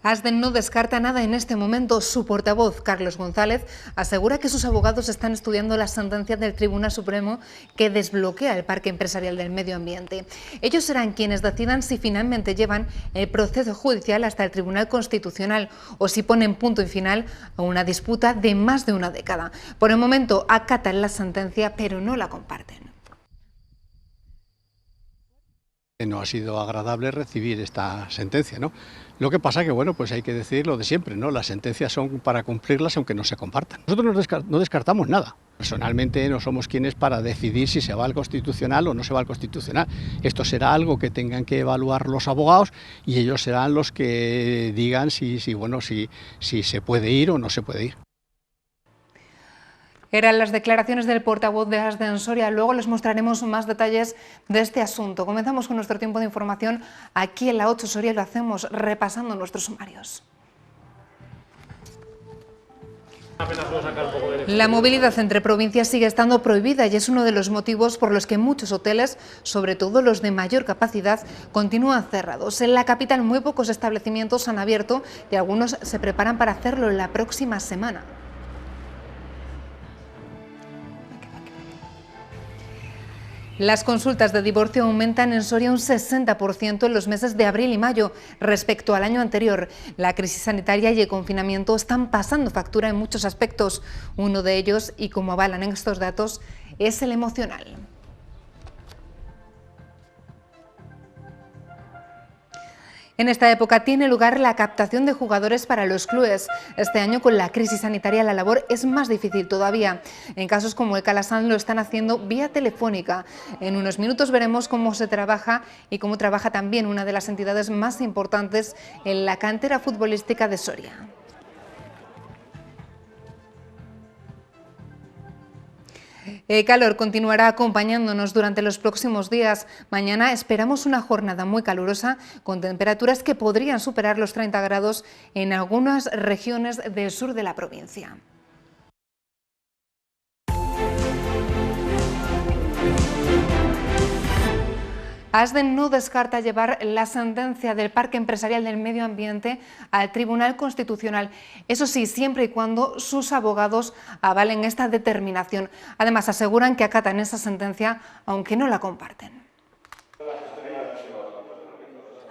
Asden no descarta nada en este momento. Su portavoz, Carlos González, asegura que sus abogados están estudiando la sentencia del Tribunal Supremo que desbloquea el Parque Empresarial del Medio Ambiente. Ellos serán quienes decidan si finalmente llevan el proceso judicial hasta el Tribunal Constitucional o si ponen punto y final a una disputa de más de una década. Por el momento acatan la sentencia, pero no la comparten. No ha sido agradable recibir esta sentencia, ¿no? Lo que pasa que, bueno, pues hay que decir lo de siempre, ¿no? Las sentencias son para cumplirlas aunque no se compartan. Nosotros no descartamos nada. Personalmente no somos quienes para decidir si se va al Constitucional o no se va al Constitucional. Esto será algo que tengan que evaluar los abogados y ellos serán los que digan si se puede ir o no se puede ir. Eran las declaraciones del portavoz de Asden Soria. Luego les mostraremos más detalles de este asunto. Comenzamos con nuestro tiempo de información aquí en la 8 Soria y lo hacemos repasando nuestros sumarios. La movilidad entre provincias sigue estando prohibida y es uno de los motivos por los que muchos hoteles, sobre todo los de mayor capacidad, continúan cerrados. En la capital muy pocos establecimientos han abierto y algunos se preparan para hacerlo la próxima semana. Las consultas de divorcio aumentan en Soria un 60% en los meses de abril y mayo respecto al año anterior. La crisis sanitaria y el confinamiento están pasando factura en muchos aspectos. Uno de ellos, y como avalan en estos datos, es el emocional. En esta época tiene lugar la captación de jugadores para los clubes. Este año, con la crisis sanitaria, la labor es más difícil todavía. En casos como el Calasan lo están haciendo vía telefónica. En unos minutos veremos cómo se trabaja y cómo trabaja también una de las entidades más importantes en la cantera futbolística de Soria. El calor continuará acompañándonos durante los próximos días. Mañana esperamos una jornada muy calurosa con temperaturas que podrían superar los 30 grados en algunas regiones del sur de la provincia. Asden no descarta llevar la sentencia del Parque Empresarial del Medio Ambiente al Tribunal Constitucional. Eso sí, siempre y cuando sus abogados avalen esta determinación. Además, aseguran que acatan esa sentencia, aunque no la comparten.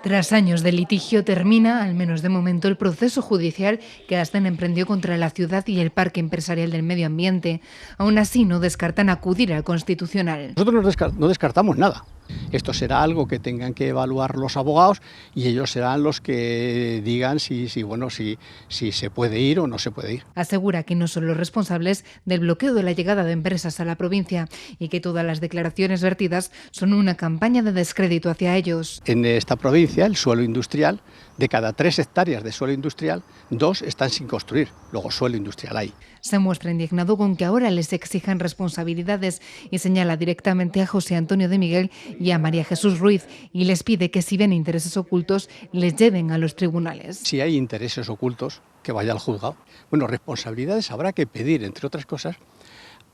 Tras años de litigio termina, al menos de momento, el proceso judicial que Asden emprendió contra la ciudad y el Parque Empresarial del Medio Ambiente. Aún así, no descartan acudir al Constitucional. Nosotros no descartamos nada. Esto será algo que tengan que evaluar los abogados y ellos serán los que digan si se puede ir o no se puede ir. Asegura que no son los responsables del bloqueo de la llegada de empresas a la provincia y que todas las declaraciones vertidas son una campaña de descrédito hacia ellos. En esta provincia, el suelo industrial, de cada 3 hectáreas de suelo industrial, 2 están sin construir. Luego suelo industrial hay. Se muestra indignado con que ahora les exijan responsabilidades y señala directamente a José Antonio de Miguel y a María Jesús Ruiz y les pide que si ven intereses ocultos les lleven a los tribunales. Si hay intereses ocultos, que vaya al juzgado. Bueno, responsabilidades habrá que pedir, entre otras cosas,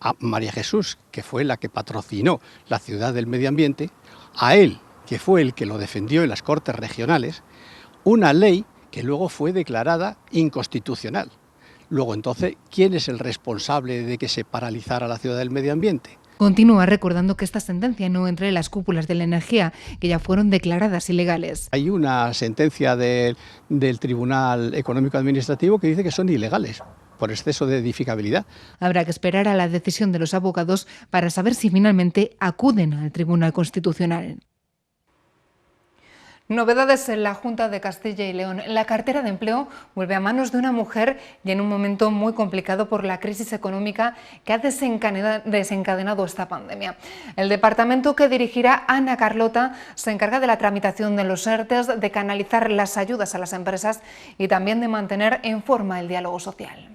a María Jesús, que fue la que patrocinó la ciudad del medio ambiente, a él, que fue el que lo defendió en las Cortes regionales, una ley que luego fue declarada inconstitucional. Luego, entonces, ¿quién es el responsable de que se paralizara la ciudad del medio ambiente? Continúa recordando que esta sentencia no entra en las cúpulas de la energía, que ya fueron declaradas ilegales. Hay una sentencia del Tribunal Económico Administrativo que dice que son ilegales por exceso de edificabilidad. Habrá que esperar a la decisión de los abogados para saber si finalmente acuden al Tribunal Constitucional. Novedades en la Junta de Castilla y León. La cartera de empleo vuelve a manos de una mujer y en un momento muy complicado por la crisis económica que ha desencadenado esta pandemia. El departamento que dirigirá Ana Carlota se encarga de la tramitación de los ERTEs, de canalizar las ayudas a las empresas y también de mantener en forma el diálogo social.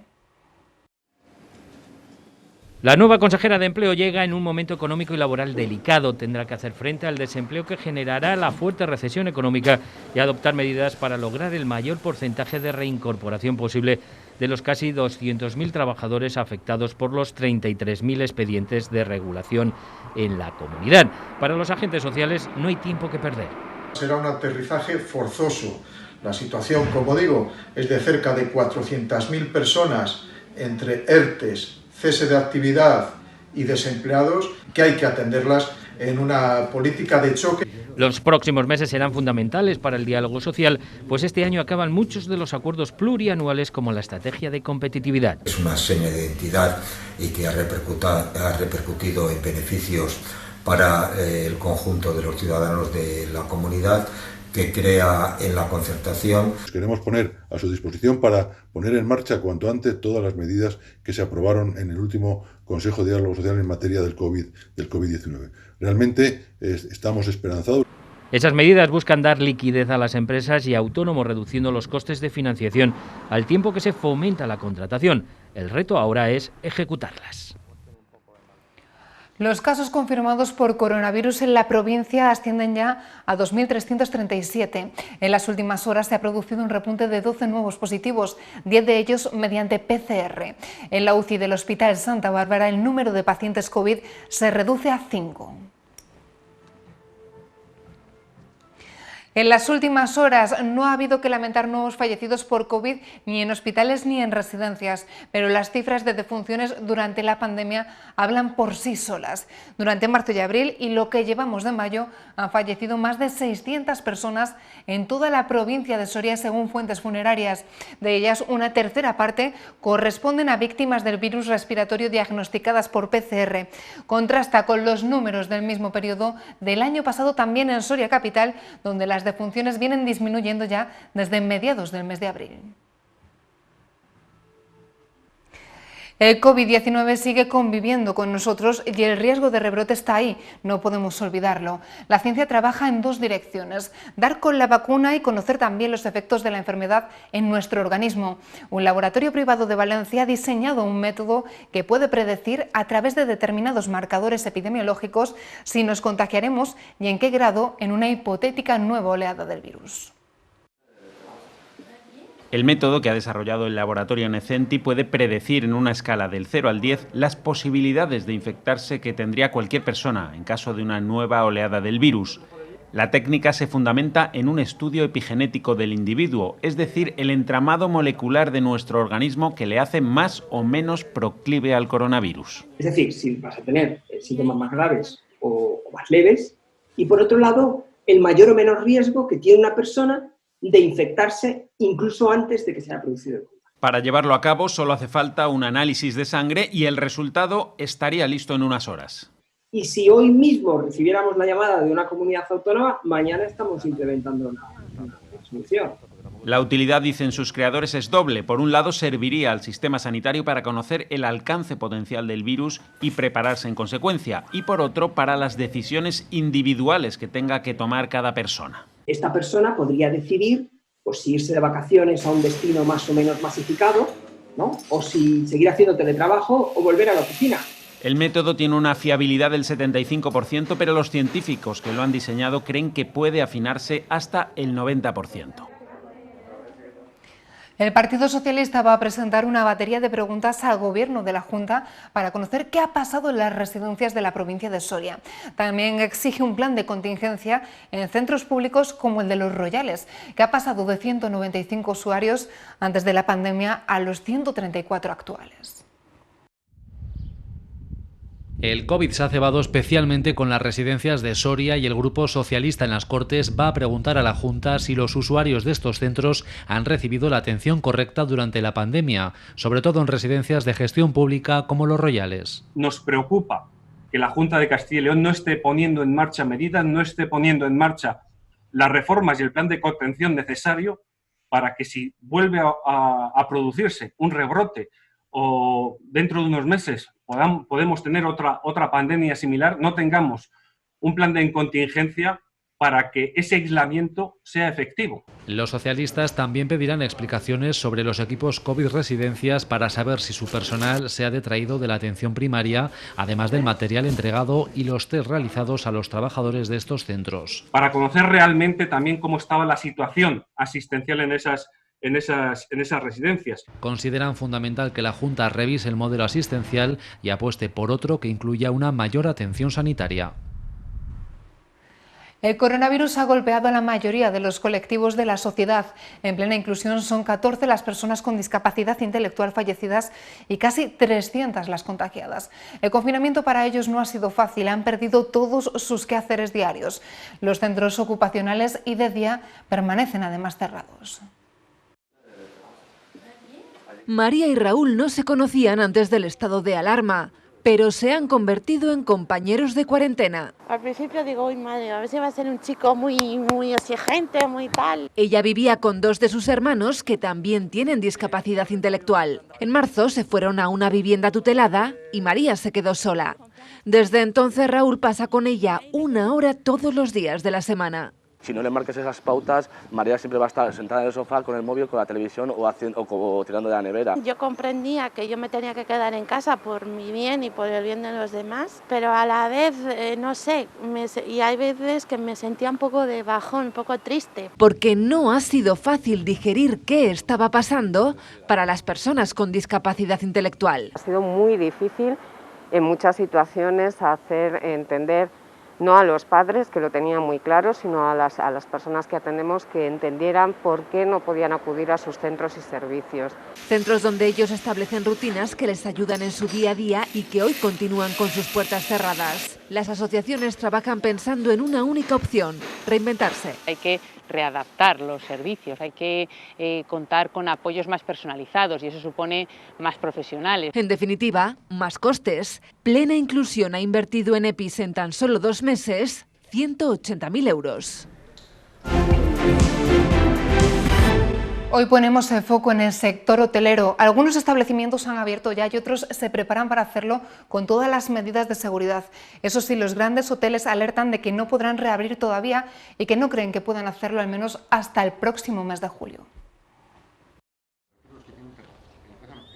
La nueva consejera de Empleo llega en un momento económico y laboral delicado. Tendrá que hacer frente al desempleo que generará la fuerte recesión económica y adoptar medidas para lograr el mayor porcentaje de reincorporación posible de los casi 200.000 trabajadores afectados por los 33.000 expedientes de regulación en la comunidad. Para los agentes sociales no hay tiempo que perder. Será un aterrizaje forzoso. La situación, como digo, es de cerca de 400.000 personas entre ERTEs, cese de actividad y desempleados, que hay que atenderlas en una política de choque. Los próximos meses serán fundamentales para el diálogo social, pues este año acaban muchos de los acuerdos plurianuales como la estrategia de competitividad. Es una seña de identidad y que ha repercutido en beneficios para el conjunto de los ciudadanos de la comunidad, que crea en la concertación. Queremos poner a su disposición para poner en marcha cuanto antes todas las medidas que se aprobaron en el último Consejo de Diálogo Social en materia del COVID-19. Realmente estamos esperanzados. Esas medidas buscan dar liquidez a las empresas y autónomos, reduciendo los costes de financiación, al tiempo que se fomenta la contratación. El reto ahora es ejecutarlas. Los casos confirmados por coronavirus en la provincia ascienden ya a 2.337. En las últimas horas se ha producido un repunte de 12 nuevos positivos, 10 de ellos mediante PCR. En la UCI del Hospital Santa Bárbara el número de pacientes COVID se reduce a 5. En las últimas horas no ha habido que lamentar nuevos fallecidos por COVID ni en hospitales ni en residencias, pero las cifras de defunciones durante la pandemia hablan por sí solas. Durante marzo y abril y lo que llevamos de mayo han fallecido más de 600 personas en toda la provincia de Soria según fuentes funerarias. De ellas una tercera parte corresponden a víctimas del virus respiratorio diagnosticadas por PCR. Contrasta con los números del mismo periodo del año pasado también en Soria capital, donde las defunciones vienen disminuyendo ya desde mediados del mes de abril. El COVID-19 sigue conviviendo con nosotros y el riesgo de rebrote está ahí, no podemos olvidarlo. La ciencia trabaja en dos direcciones: dar con la vacuna y conocer también los efectos de la enfermedad en nuestro organismo. Un laboratorio privado de Valencia ha diseñado un método que puede predecir a través de determinados marcadores epidemiológicos si nos contagiaremos y en qué grado en una hipotética nueva oleada del virus. El método que ha desarrollado el laboratorio Necenti puede predecir en una escala del 0 al 10 las posibilidades de infectarse que tendría cualquier persona en caso de una nueva oleada del virus. La técnica se fundamenta en un estudio epigenético del individuo, es decir, el entramado molecular de nuestro organismo que le hace más o menos proclive al coronavirus. Es decir, si vas a tener síntomas más graves o más leves, y por otro lado, el mayor o menor riesgo que tiene una persona de infectarse incluso antes de que se haya producido el contagio. Para llevarlo a cabo solo hace falta un análisis de sangre y el resultado estaría listo en unas horas. Y si hoy mismo recibiéramos la llamada de una comunidad autónoma, mañana estamos implementando una solución. La utilidad, dicen sus creadores, es doble. Por un lado, serviría al sistema sanitario para conocer el alcance potencial del virus y prepararse en consecuencia. Y por otro, para las decisiones individuales que tenga que tomar cada persona. Esta persona podría decidir pues, si irse de vacaciones a un destino más o menos masificado, ¿no? O si seguir haciendo teletrabajo o volver a la oficina. El método tiene una fiabilidad del 75%, pero los científicos que lo han diseñado creen que puede afinarse hasta el 90%. El Partido Socialista va a presentar una batería de preguntas al Gobierno de la Junta para conocer qué ha pasado en las residencias de la provincia de Soria. También exige un plan de contingencia en centros públicos como el de Los Royales, que ha pasado de 195 usuarios antes de la pandemia a los 134 actuales. El COVID se ha cebado especialmente con las residencias de Soria y el Grupo Socialista en las Cortes va a preguntar a la Junta si los usuarios de estos centros han recibido la atención correcta durante la pandemia, sobre todo en residencias de gestión pública como Los Royales. Nos preocupa que la Junta de Castilla y León no esté poniendo en marcha medidas, no esté poniendo en marcha las reformas y el plan de contención necesario para que si vuelve a producirse un rebrote o dentro de unos meses podemos tener otra pandemia similar, no tengamos un plan de contingencia para que ese aislamiento sea efectivo. Los socialistas también pedirán explicaciones sobre los equipos COVID residencias para saber si su personal se ha detraído de la atención primaria, además del material entregado y los test realizados a los trabajadores de estos centros. Para conocer realmente también cómo estaba la situación asistencial en esas residencias. Consideran fundamental que la Junta revise el modelo asistencial y apueste por otro que incluya una mayor atención sanitaria. El coronavirus ha golpeado a la mayoría de los colectivos de la sociedad. En plena inclusión son 14 las personas con discapacidad intelectual fallecidas y casi 300 las contagiadas. El confinamiento para ellos no ha sido fácil, han perdido todos sus quehaceres diarios. Los centros ocupacionales y de día permanecen además cerrados. María y Raúl no se conocían antes del estado de alarma, pero se han convertido en compañeros de cuarentena. Al principio digo, uy madre, a ver si va a ser un chico muy exigente, muy tal. Ella vivía con 2 de sus hermanos que también tienen discapacidad intelectual. En marzo se fueron a una vivienda tutelada y María se quedó sola. Desde entonces Raúl pasa con ella 1 hora todos los días de la semana. Si no le marques esas pautas, María siempre va a estar sentada en el sofá con el móvil, con la televisión o tirando de la nevera. Yo comprendía que yo me tenía que quedar en casa por mi bien y por el bien de los demás, pero a la vez, no sé, y hay veces que me sentía un poco de bajón, un poco triste. Porque no ha sido fácil digerir qué estaba pasando para las personas con discapacidad intelectual. Ha sido muy difícil en muchas situaciones hacer entender no a los padres, que lo tenían muy claro, sino a las personas que atendemos que entendieran por qué no podían acudir a sus centros y servicios. Centros donde ellos establecen rutinas que les ayudan en su día a día y que hoy continúan con sus puertas cerradas. Las asociaciones trabajan pensando en una única opción: reinventarse. Hay que readaptar los servicios, hay que contar con apoyos más personalizados y eso supone más profesionales. En definitiva, más costes. Plena Inclusión ha invertido en EPIs en tan solo 2 meses 180.000 euros. Hoy ponemos el foco en el sector hotelero. Algunos establecimientos han abierto ya y otros se preparan para hacerlo con todas las medidas de seguridad. Eso sí, los grandes hoteles alertan de que no podrán reabrir todavía y que no creen que puedan hacerlo al menos hasta el próximo mes de julio.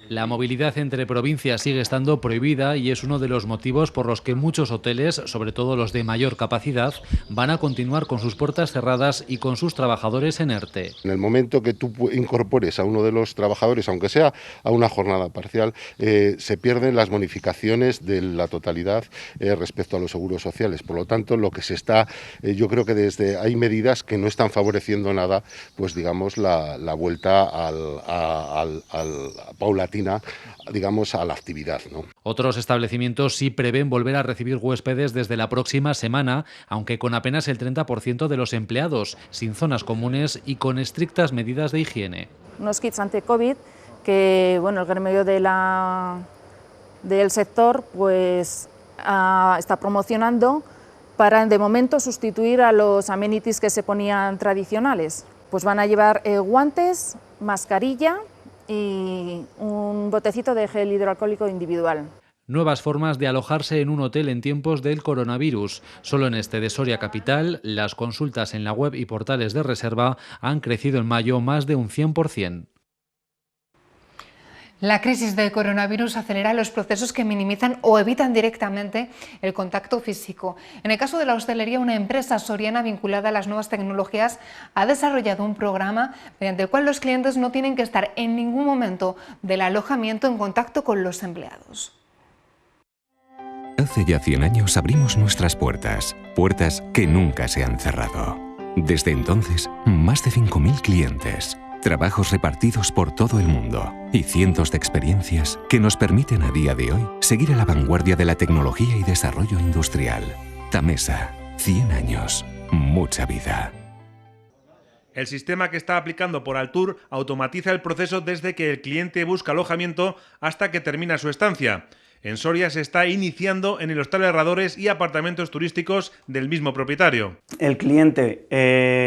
La movilidad entre provincias sigue estando prohibida y es uno de los motivos por los que muchos hoteles, sobre todo los de mayor capacidad, van a continuar con sus puertas cerradas y con sus trabajadores en ERTE. En el momento que tú incorpores a uno de los trabajadores, aunque sea a una jornada parcial, se pierden las bonificaciones de la totalidad respecto a los seguros sociales. Por lo tanto, lo que se está, yo creo que hay medidas que no están favoreciendo nada, pues digamos, la vuelta al paulatina, digamos, a la actividad, ¿no? Otros establecimientos sí prevén volver a recibir huéspedes desde la próxima semana, aunque con apenas el 30% de los empleados, sin zonas comunes y con estrictas medidas de higiene. Unos kits ante-COVID que, bueno, el gremio del sector pues está promocionando para, de momento, sustituir a los amenities que se ponían tradicionales. Pues van a llevar guantes, mascarilla y un botecito de gel hidroalcohólico individual. Nuevas formas de alojarse en un hotel en tiempos del coronavirus. Solo en este de Soria Capital, las consultas en la web y portales de reserva han crecido en mayo más de un 100%. La crisis del coronavirus acelera los procesos que minimizan o evitan directamente el contacto físico. En el caso de la hostelería, una empresa soriana vinculada a las nuevas tecnologías ha desarrollado un programa mediante el cual los clientes no tienen que estar en ningún momento del alojamiento en contacto con los empleados. Hace ya 100 años abrimos nuestras puertas que nunca se han cerrado. Desde entonces, más de 5.000 clientes, trabajos repartidos por todo el mundo y cientos de experiencias que nos permiten a día de hoy seguir a la vanguardia de la tecnología y desarrollo industrial. Tamesa, 100 años, mucha vida. El sistema que está aplicando Poraltur automatiza el proceso desde que el cliente busca alojamiento hasta que termina su estancia. En Soria se está iniciando en el Hostal Herradores y apartamentos turísticos del mismo propietario. El cliente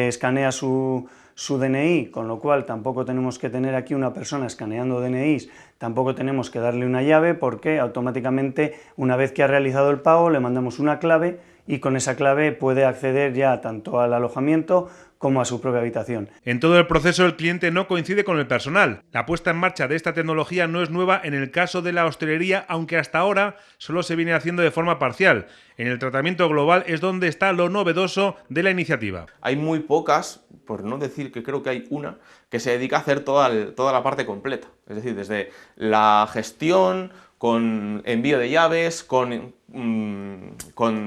escanea su DNI, con lo cual tampoco tenemos que tener aquí una persona escaneando DNIs, tampoco tenemos que darle una llave porque automáticamente, una vez que ha realizado el pago, le mandamos una clave y con esa clave puede acceder ya tanto al alojamiento como a su propia habitación. En todo el proceso el cliente no coincide con el personal. La puesta en marcha de esta tecnología no es nueva en el caso de la hostelería, aunque hasta ahora solo se viene haciendo de forma parcial. En el tratamiento global es donde está lo novedoso de la iniciativa. Hay muy pocas, por no decir que creo que hay una, que se dedica a hacer toda la parte completa. Es decir, desde la gestión, con envío de llaves, con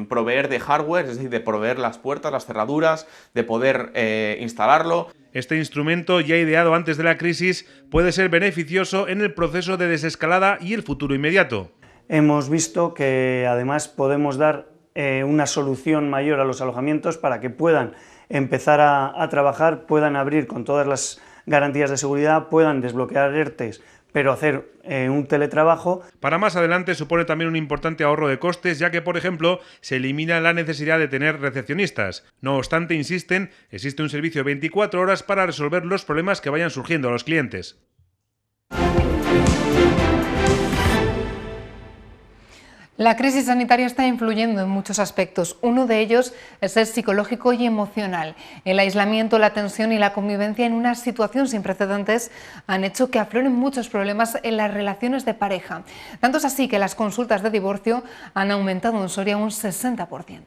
proveer de hardware, es decir, de proveer las puertas, las cerraduras, de poder instalarlo. Este instrumento, ya ideado antes de la crisis, puede ser beneficioso en el proceso de desescalada y el futuro inmediato. Hemos visto que además podemos dar una solución mayor a los alojamientos para que puedan empezar a trabajar, puedan abrir con todas las garantías de seguridad, puedan desbloquear ERTEs, pero hacer un teletrabajo. Para más adelante supone también un importante ahorro de costes, ya que, por ejemplo, se elimina la necesidad de tener recepcionistas. No obstante, insisten, existe un servicio 24 horas para resolver los problemas que vayan surgiendo a los clientes. La crisis sanitaria está influyendo en muchos aspectos. Uno de ellos es el psicológico y emocional. El aislamiento, la tensión y la convivencia en una situación sin precedentes han hecho que afloren muchos problemas en las relaciones de pareja. Tanto es así que las consultas de divorcio han aumentado en Soria un 60%.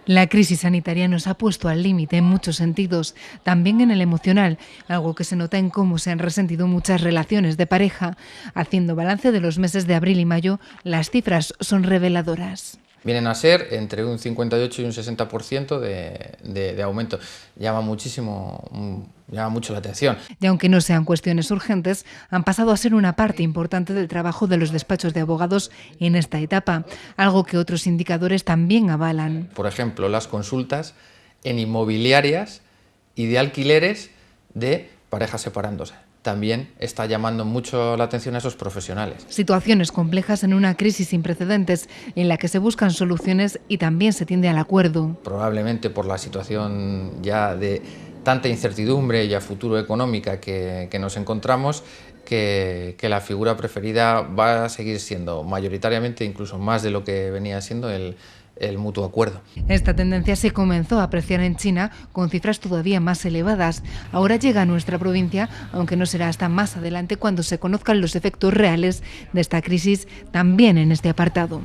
La crisis sanitaria nos ha puesto al límite en muchos sentidos, también en el emocional, algo que se nota en cómo se han resentido muchas relaciones de pareja. Haciendo balance de los meses de abril y mayo, las cifras son reveladoras. Vienen a ser entre un 58 y un 60% de aumento. Llama mucho la atención. Y aunque no sean cuestiones urgentes, han pasado a ser una parte importante del trabajo de los despachos de abogados en esta etapa, algo que otros indicadores también avalan. Por ejemplo, las consultas en inmobiliarias y de alquileres de parejas separándose. También está llamando mucho la atención a esos profesionales. Situaciones complejas en una crisis sin precedentes en la que se buscan soluciones y también se tiende al acuerdo. Probablemente por la situación ya de tanta incertidumbre y a futuro económica que nos encontramos, que la figura preferida va a seguir siendo mayoritariamente, incluso más de lo que venía siendo el mutuo acuerdo. Esta tendencia se comenzó a apreciar en China con cifras todavía más elevadas. Ahora llega a nuestra provincia, aunque no será hasta más adelante cuando se conozcan los efectos reales de esta crisis también en este apartado.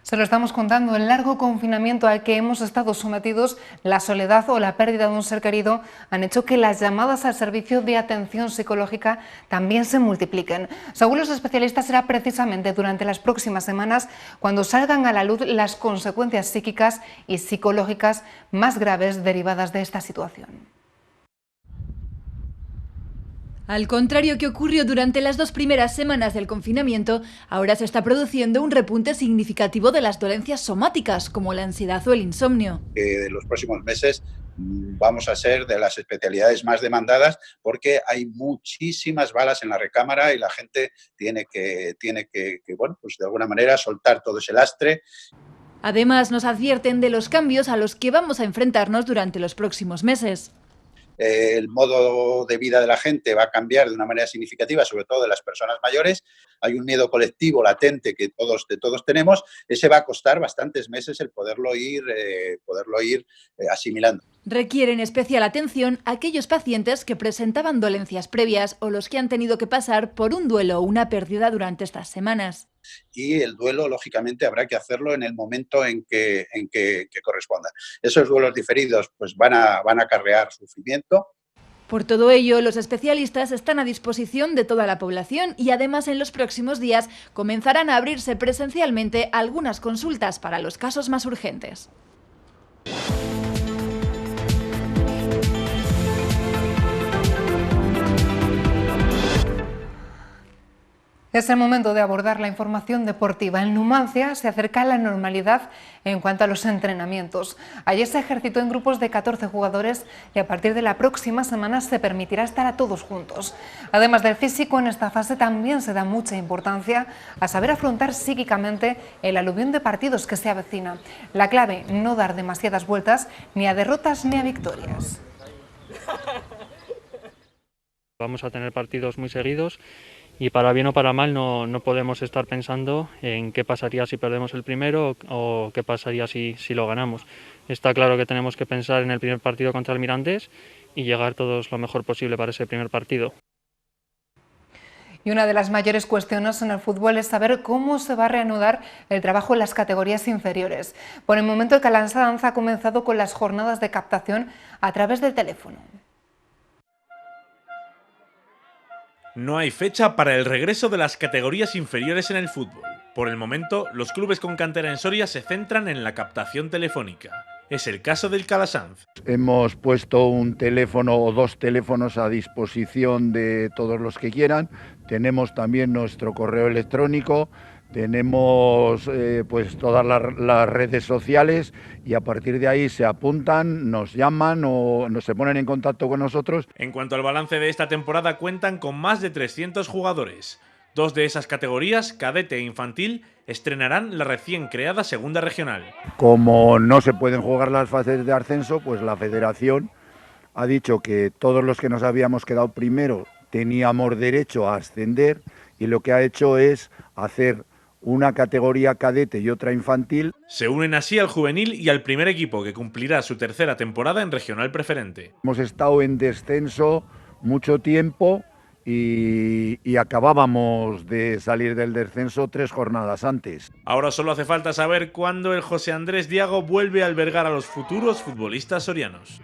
Se lo estamos contando, el largo confinamiento al que hemos estado sometidos, la soledad o la pérdida de un ser querido han hecho que las llamadas al servicio de atención psicológica también se multipliquen. Según los especialistas, será precisamente durante las próximas semanas cuando salgan a la luz las consecuencias psíquicas y psicológicas más graves derivadas de esta situación. Al contrario que ocurrió durante las 2 primeras semanas del confinamiento, ahora se está produciendo un repunte significativo de las dolencias somáticas, como la ansiedad o el insomnio. En los próximos meses vamos a ser de las especialidades más demandadas porque hay muchísimas balas en la recámara y la gente tiene que bueno, pues de alguna manera soltar todo ese lastre. Además, nos advierten de los cambios a los que vamos a enfrentarnos durante los próximos meses. El modo de vida de la gente va a cambiar de una manera significativa, sobre todo de las personas mayores. Hay un miedo colectivo latente que todos tenemos. Ese va a costar bastantes meses el poderlo ir asimilando. Requieren especial atención aquellos pacientes que presentaban dolencias previas o los que han tenido que pasar por un duelo o una pérdida durante estas semanas. Y el duelo, lógicamente, habrá que hacerlo en el momento en que corresponda. Esos duelos diferidos pues van a acarrear sufrimiento. Por todo ello, los especialistas están a disposición de toda la población y además en los próximos días comenzarán a abrirse presencialmente algunas consultas para los casos más urgentes. Es el momento de abordar la información deportiva. En Numancia se acerca la normalidad en cuanto a los entrenamientos. Ayer se ejercitó en grupos de 14 jugadores y a partir de la próxima semana se permitirá estar a todos juntos. Además del físico, en esta fase también se da mucha importancia a saber afrontar psíquicamente el aluvión de partidos que se avecina. La clave, no dar demasiadas vueltas ni a derrotas ni a victorias. Vamos a tener partidos muy seguidos. Y para bien o para mal no podemos estar pensando en qué pasaría si perdemos el primero o qué pasaría si lo ganamos. Está claro que tenemos que pensar en el primer partido contra el Mirandés y llegar todos lo mejor posible para ese primer partido. Y una de las mayores cuestiones en el fútbol es saber cómo se va a reanudar el trabajo en las categorías inferiores. Por el momento, el Calansa Danza ha comenzado con las jornadas de captación a través del teléfono. No hay fecha para el regreso de las categorías inferiores en el fútbol. Por el momento, los clubes con cantera en Soria se centran en la captación telefónica. Es el caso del Calasanz. Hemos puesto un teléfono o 2 teléfonos a disposición de todos los que quieran. Tenemos también nuestro correo electrónico, tenemos pues todas las redes sociales y a partir de ahí se apuntan, nos llaman o se ponen en contacto con nosotros. En cuanto al balance de esta temporada, cuentan con más de 300 jugadores. 2 de esas categorías, cadete e infantil, estrenarán la recién creada segunda regional. Como no se pueden jugar las fases de ascenso, pues la federación ha dicho que todos los que nos habíamos quedado primero teníamos derecho a ascender y lo que ha hecho es hacer una categoría cadete y otra infantil. Se unen así al juvenil y al primer equipo, que cumplirá su tercera temporada en regional preferente. Hemos estado en descenso mucho tiempo y acabábamos de salir del descenso 3 jornadas antes. Ahora solo hace falta saber cuándo el José Andrés Diago vuelve a albergar a los futuros futbolistas sorianos.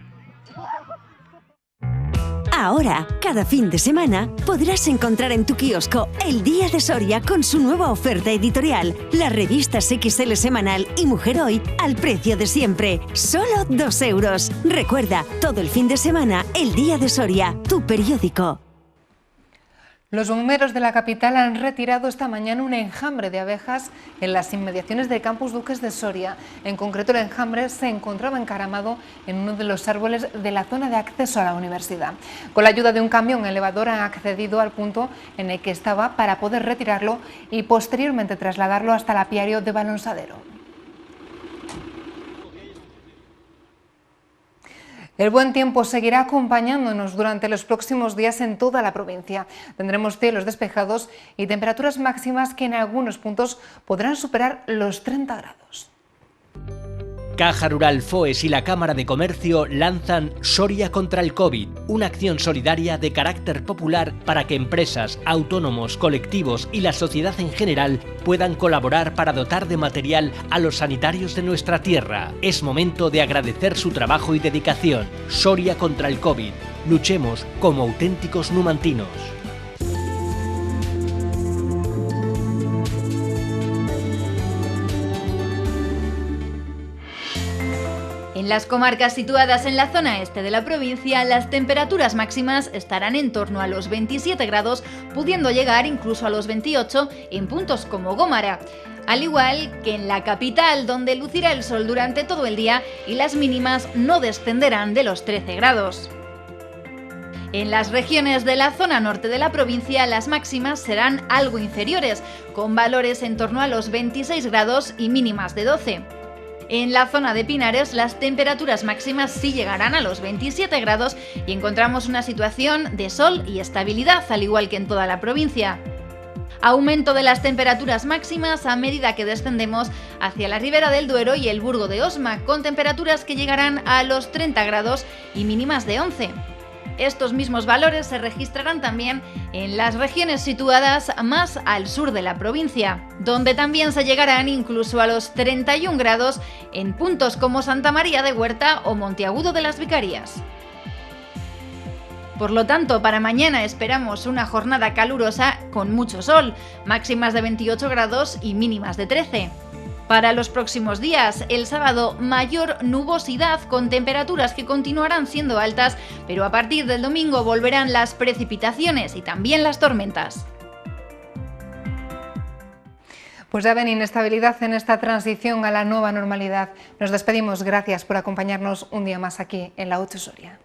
Ahora, cada fin de semana, podrás encontrar en tu kiosco El Día de Soria con su nueva oferta editorial. Las revistas XL Semanal y Mujer Hoy al precio de siempre. Solo 2 euros. Recuerda, todo el fin de semana, El Día de Soria, tu periódico. Los bomberos de la capital han retirado esta mañana un enjambre de abejas en las inmediaciones del Campus Duques de Soria. En concreto, el enjambre se encontraba encaramado en uno de los árboles de la zona de acceso a la universidad. Con la ayuda de un camión elevador han accedido al punto en el que estaba para poder retirarlo y posteriormente trasladarlo hasta el apiario de Balonsadero. El buen tiempo seguirá acompañándonos durante los próximos días en toda la provincia. Tendremos cielos despejados y temperaturas máximas que en algunos puntos podrán superar los 30 grados. Caja Rural, FOES y la Cámara de Comercio lanzan Soria contra el COVID, una acción solidaria de carácter popular para que empresas, autónomos, colectivos y la sociedad en general puedan colaborar para dotar de material a los sanitarios de nuestra tierra. Es momento de agradecer su trabajo y dedicación. Soria contra el COVID. Luchemos como auténticos numantinos. En las comarcas situadas en la zona este de la provincia, las temperaturas máximas estarán en torno a los 27 grados, pudiendo llegar incluso a los 28 en puntos como Gómara. Al igual que en la capital, donde lucirá el sol durante todo el día y las mínimas no descenderán de los 13 grados. En las regiones de la zona norte de la provincia, las máximas serán algo inferiores, con valores en torno a los 26 grados y mínimas de 12. En la zona de Pinares, las temperaturas máximas sí llegarán a los 27 grados y encontramos una situación de sol y estabilidad, al igual que en toda la provincia. Aumento de las temperaturas máximas a medida que descendemos hacia la Ribera del Duero y el Burgo de Osma, con temperaturas que llegarán a los 30 grados y mínimas de 11. Estos mismos valores se registrarán también en las regiones situadas más al sur de la provincia, donde también se llegarán incluso a los 31 grados en puntos como Santa María de Huerta o Monteagudo de las Vicarías. Por lo tanto, para mañana esperamos una jornada calurosa con mucho sol, máximas de 28 grados y mínimas de 13. Para los próximos días, el sábado, mayor nubosidad con temperaturas que continuarán siendo altas, pero a partir del domingo volverán las precipitaciones y también las tormentas. Pues ya ven, inestabilidad en esta transición a la nueva normalidad. Nos despedimos, gracias por acompañarnos un día más aquí en La 8 Soria.